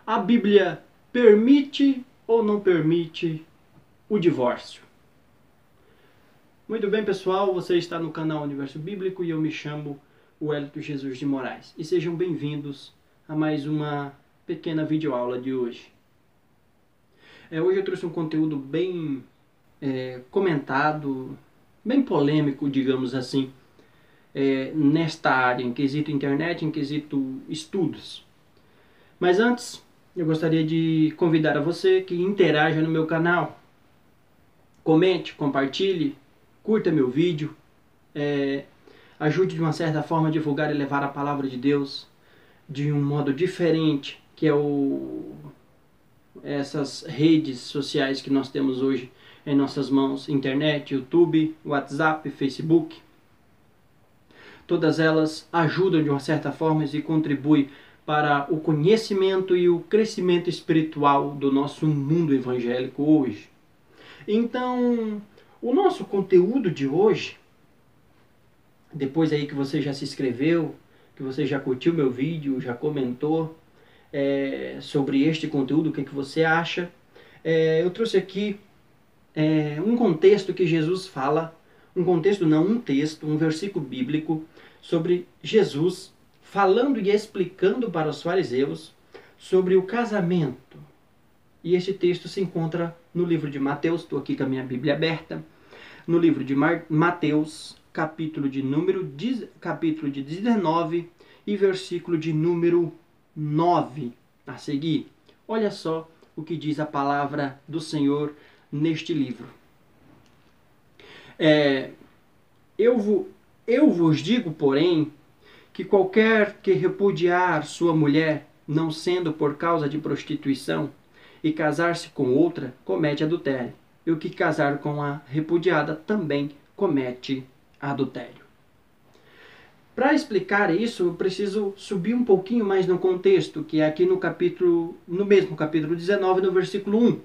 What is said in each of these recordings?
A Bíblia permite ou não permite o divórcio? Muito bem, pessoal, você está no canal Universo Bíblico e eu me chamo Wellington Jesus de Moraes. E sejam bem-vindos a mais uma pequena videoaula de hoje. Hoje eu trouxe um conteúdo bem comentado, bem polêmico, digamos assim, nesta área, em quesito internet, em quesito estudos. Mas antes, eu gostaria de convidar a você que interaja no meu canal. Comente, compartilhe, curta meu vídeo, ajude de uma certa forma a divulgar e levar a palavra de Deus de um modo diferente, que é essas redes sociais que nós temos hoje em nossas mãos, internet, YouTube, WhatsApp, Facebook. Todas elas ajudam de uma certa forma e contribuem para o conhecimento e o crescimento espiritual do nosso mundo evangélico hoje. Então, o nosso conteúdo de hoje, depois aí que você já se inscreveu, que você já curtiu meu vídeo, já comentou sobre este conteúdo, o que você acha, eu trouxe aqui um contexto que Jesus fala, um texto, um versículo bíblico sobre Jesus falando e explicando para os fariseus sobre o casamento. E este texto se encontra no livro de Mateus, estou aqui com a minha Bíblia aberta, no livro de Mateus, capítulo de 19 e versículo de número 9 a seguir. Olha só o que diz a palavra do Senhor neste livro. Eu vos digo, porém, que qualquer que repudiar sua mulher, não sendo por causa de prostituição, e casar-se com outra, comete adultério. E o que casar com a repudiada também comete adultério. Para explicar isso, eu preciso subir um pouquinho mais no contexto, que é aqui no mesmo capítulo 19, no versículo 1.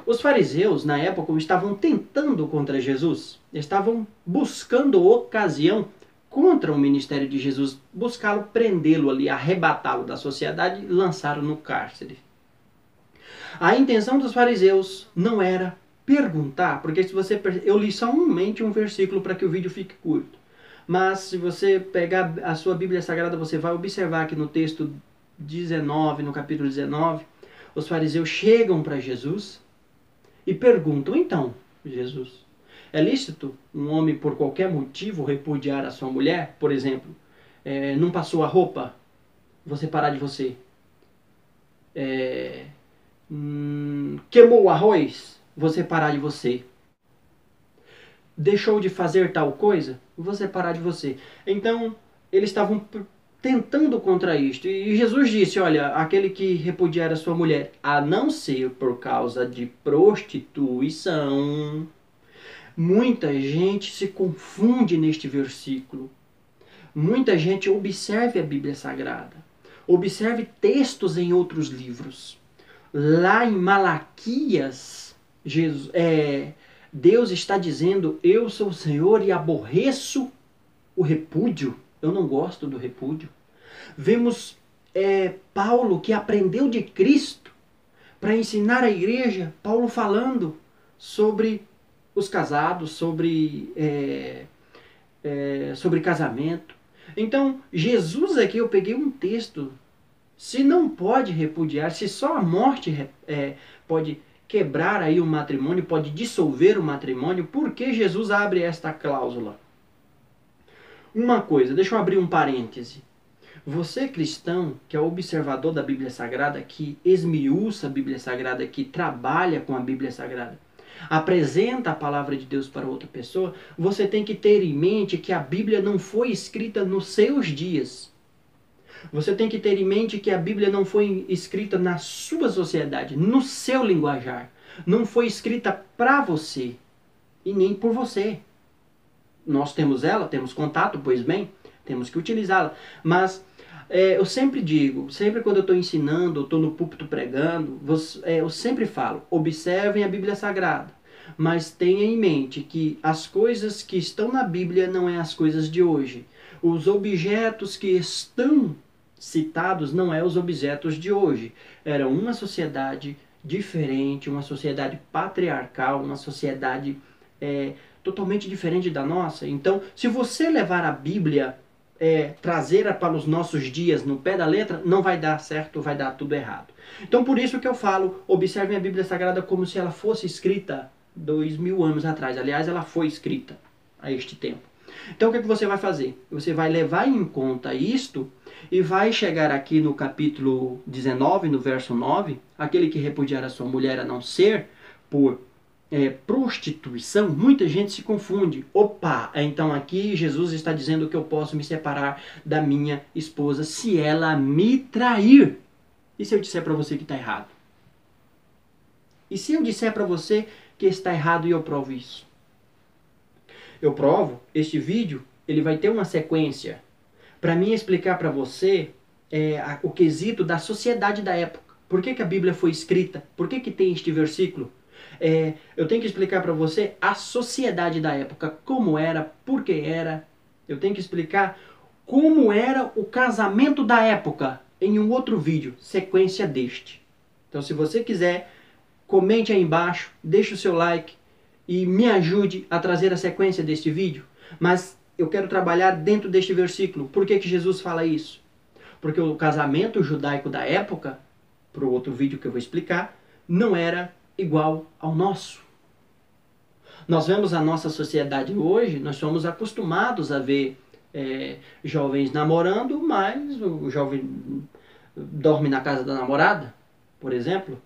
Os fariseus, na época, estavam tentando contra Jesus, estavam buscando ocasião contra o ministério de Jesus, buscá-lo, prendê-lo ali, arrebatá-lo da sociedade e lançá-lo no cárcere. A intenção dos fariseus não era perguntar, porque se você eu li somente um versículo para que o vídeo fique curto. Mas se você pegar a sua Bíblia Sagrada, você vai observar que no texto 19, no capítulo 19, os fariseus chegam para Jesus e perguntam: então, Jesus, é lícito um homem por qualquer motivo repudiar a sua mulher? Por exemplo, não passou a roupa, você parar de você. Queimou o arroz, você parar de você. Deixou de fazer tal coisa, você parar de você. Então, eles estavam tentando contra isto. E Jesus disse: olha, aquele que repudiar a sua mulher, a não ser por causa de prostituição. Muita gente se confunde neste versículo. Muita gente observe a Bíblia Sagrada. Observe textos em outros livros. Lá em Malaquias, Deus está dizendo: eu sou o Senhor e aborreço o repúdio. Eu não gosto do repúdio. Vemos Paulo, que aprendeu de Cristo para ensinar a igreja, Paulo falando sobre os casados, sobre casamento. Então, Jesus aqui, eu peguei um texto. Se não pode repudiar, se só a morte pode quebrar aí o matrimônio, pode dissolver o matrimônio, por que Jesus abre esta cláusula? Uma coisa, deixa eu abrir um parêntese. Você cristão, que é observador da Bíblia Sagrada, que esmiuça a Bíblia Sagrada, que trabalha com a Bíblia Sagrada, apresenta a palavra de Deus para outra pessoa, você tem que ter em mente que a Bíblia não foi escrita nos seus dias. Você tem que ter em mente que a Bíblia não foi escrita na sua sociedade, no seu linguajar. Não foi escrita para você e nem por você. Nós temos ela, temos contato, pois bem, temos que utilizá-la. Mas eu sempre digo, sempre quando eu estou ensinando, eu estou no púlpito pregando, eu sempre falo: observem a Bíblia Sagrada, mas tenha em mente que as coisas que estão na Bíblia não é as coisas de hoje. Os objetos que estão citados não é os objetos de hoje. Era uma sociedade diferente, uma sociedade patriarcal, uma sociedade totalmente diferente da nossa. Então, se você levar a Bíblia, trazer para os nossos dias no pé da letra, não vai dar certo, vai dar tudo errado. Então, por isso que eu falo, observem a Bíblia Sagrada como se ela fosse escrita 2000 anos atrás. Aliás, ela foi escrita a este tempo. Então, o que você vai fazer? Você vai levar em conta isto e vai chegar aqui no capítulo 19, no verso 9, aquele que repudiar a sua mulher a não ser por prostituição. Muita gente se confunde. Opa, então aqui Jesus está dizendo que eu posso me separar da minha esposa se ela me trair. E se eu disser para você que está errado? E se eu disser para você que está errado e eu provo isso? Eu provo, este vídeo, ele vai ter uma sequência para mim explicar para você o quesito da sociedade da época. Por que a Bíblia foi escrita? Por que tem este versículo? Eu tenho que explicar para você a sociedade da época, como era, por que era. Eu tenho que explicar como era o casamento da época em um outro vídeo, sequência deste. Então, se você quiser, comente aí embaixo, deixe o seu like e me ajude a trazer a sequência deste vídeo. Mas eu quero trabalhar dentro deste versículo. Por que Jesus fala isso? Porque o casamento judaico da época, para o outro vídeo que eu vou explicar, não era igual ao nosso. Nós vemos a nossa sociedade hoje, nós somos acostumados a ver jovens namorando, mas o jovem dorme na casa da namorada, por exemplo.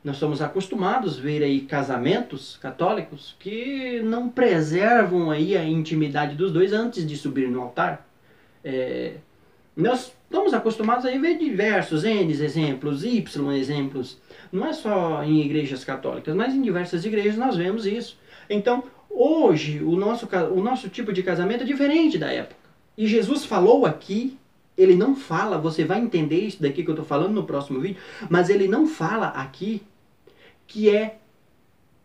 Nós somos acostumados a ver aí casamentos católicos que não preservam aí a intimidade dos dois antes de subir no altar. Nós estamos acostumados a ver diversos N exemplos, Y exemplos. Não é só em igrejas católicas, mas em diversas igrejas nós vemos isso. Então, hoje, o nosso tipo de casamento é diferente da época. E Jesus falou aqui, ele não fala, você vai entender isso daqui que eu estou falando no próximo vídeo, mas ele não fala aqui que é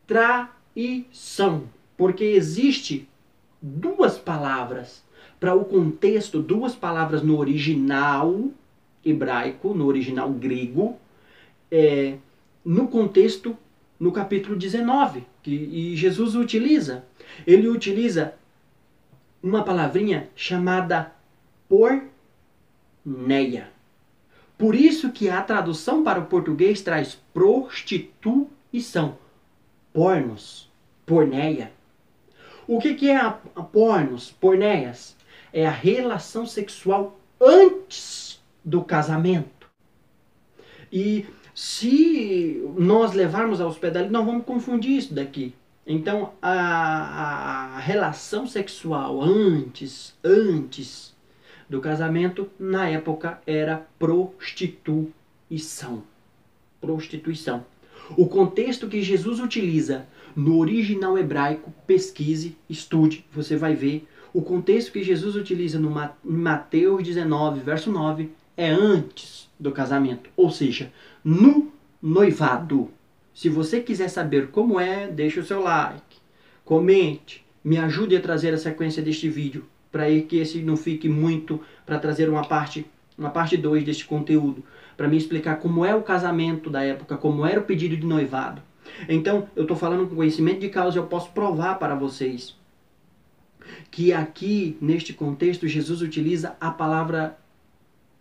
traição. Porque existe duas palavras para o contexto, duas palavras no original hebraico, no original grego, no contexto, no capítulo 19, e Jesus utiliza. Ele utiliza uma palavrinha chamada porneia. Por isso que a tradução para o português traz prostituição. Pornos, porneia. O que é a pornos, porneias? É a relação sexual antes do casamento. E se nós levarmos aos pés da letra, nós vamos confundir isso daqui. Então, a relação sexual antes do casamento, na época, era prostituição. Prostituição. O contexto que Jesus utiliza no original hebraico, pesquise, estude, você vai ver. O contexto que Jesus utiliza no Mateus 19, verso 9, é antes do casamento. Ou seja, no noivado. Se você quiser saber como é, deixe o seu like, comente, me ajude a trazer a sequência deste vídeo, para que esse não fique muito, para trazer uma parte 2 deste conteúdo, para me explicar como é o casamento da época, como era o pedido de noivado. Então, eu estou falando com conhecimento de causa, eu posso provar para vocês que aqui, neste contexto, Jesus utiliza a palavra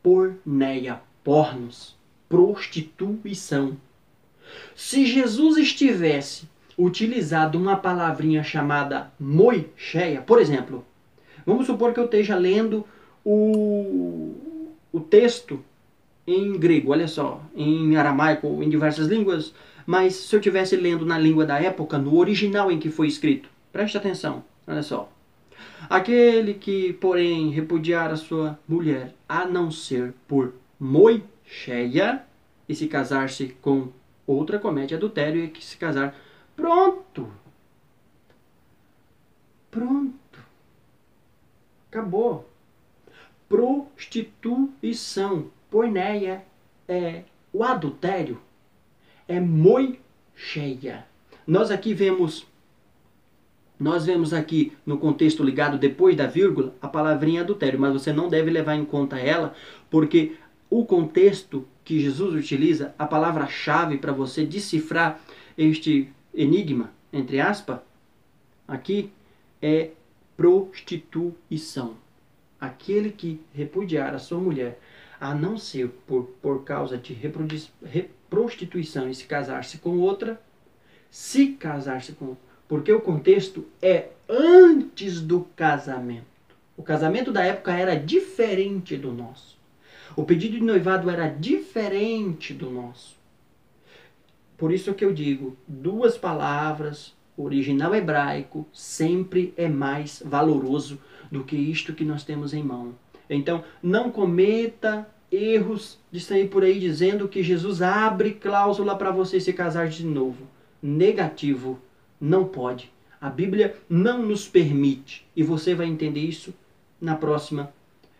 porneia, pornos, prostituição. Se Jesus estivesse utilizado uma palavrinha chamada moicheia, por exemplo, vamos supor que eu esteja lendo o texto em grego, olha só, em aramaico, em diversas línguas, mas se eu estivesse lendo na língua da época, no original em que foi escrito, preste atenção, olha só. Aquele que, porém, repudiar a sua mulher, a não ser por moicheia, e se casar-se com outra, comete adultério, e que se casar. Pronto! Pronto! Acabou! Prostituição, porneia, o adultério, é moicheia. Nós vemos aqui no contexto ligado depois da vírgula a palavrinha adultério, mas você não deve levar em conta ela, porque o contexto que Jesus utiliza, a palavra-chave para você decifrar este enigma, entre aspas, aqui é prostituição. Aquele que repudiar a sua mulher, a não ser por causa de prostituição e se casar-se com outra, porque o contexto é antes do casamento. O casamento da época era diferente do nosso. O pedido de noivado era diferente do nosso. Por isso que eu digo, duas palavras, o original hebraico, sempre é mais valoroso do que isto que nós temos em mão. Então, não cometa erros de sair por aí dizendo que Jesus abre cláusula para você se casar de novo. Negativo, não pode. A Bíblia não nos permite. E você vai entender isso na próxima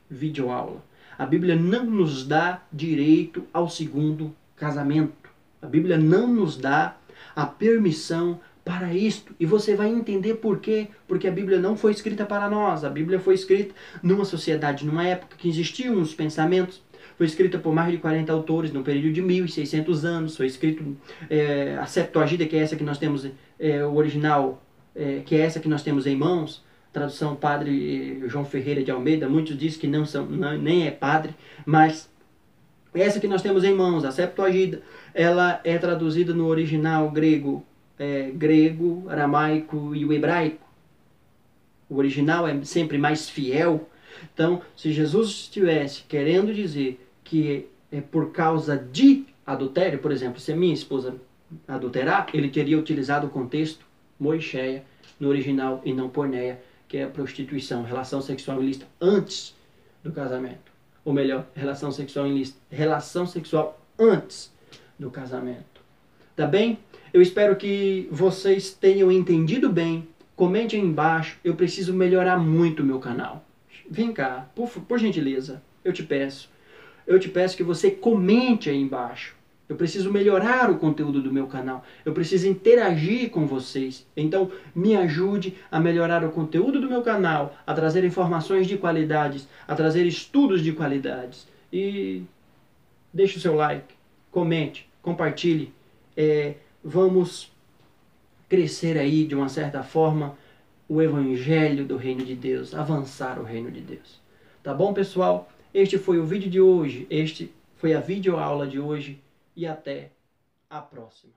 videoaula. A Bíblia não nos dá direito ao segundo casamento. A Bíblia não nos dá a permissão para isto. E você vai entender por quê. Porque a Bíblia não foi escrita para nós. A Bíblia foi escrita numa sociedade, numa época que existiam os pensamentos. Foi escrita por mais de 40 autores, num período de 1.600 anos. Foi escrito a Septuaginta, que é essa que nós temos, o original, que é essa que nós temos em mãos. Tradução Padre João Ferreira de Almeida. Muitos dizem que nem é padre, mas essa que nós temos em mãos, a Septuaginta, ela é traduzida no original grego, aramaico e o hebraico. O original é sempre mais fiel. Então, se Jesus estivesse querendo dizer que é por causa de adultério, por exemplo, se a minha esposa adulterar, ele teria utilizado o contexto moicheia no original e não porneia, que é a prostituição, relação sexual ilícita antes do casamento. Ou melhor, relação sexual ilícita, relação sexual antes do casamento. Tá bem? Eu espero que vocês tenham entendido bem. Comente aí embaixo. Eu preciso melhorar muito o meu canal. Vem cá, por gentileza, eu te peço. Eu te peço que você comente aí embaixo. Eu preciso melhorar o conteúdo do meu canal. Eu preciso interagir com vocês. Então, me ajude a melhorar o conteúdo do meu canal, a trazer informações de qualidades, a trazer estudos de qualidades. E deixe o seu like, comente, compartilhe. Vamos crescer aí, de uma certa forma, o evangelho do reino de Deus, avançar o reino de Deus. Tá bom, pessoal? Este foi o vídeo de hoje, este foi a videoaula de hoje. E até a próxima.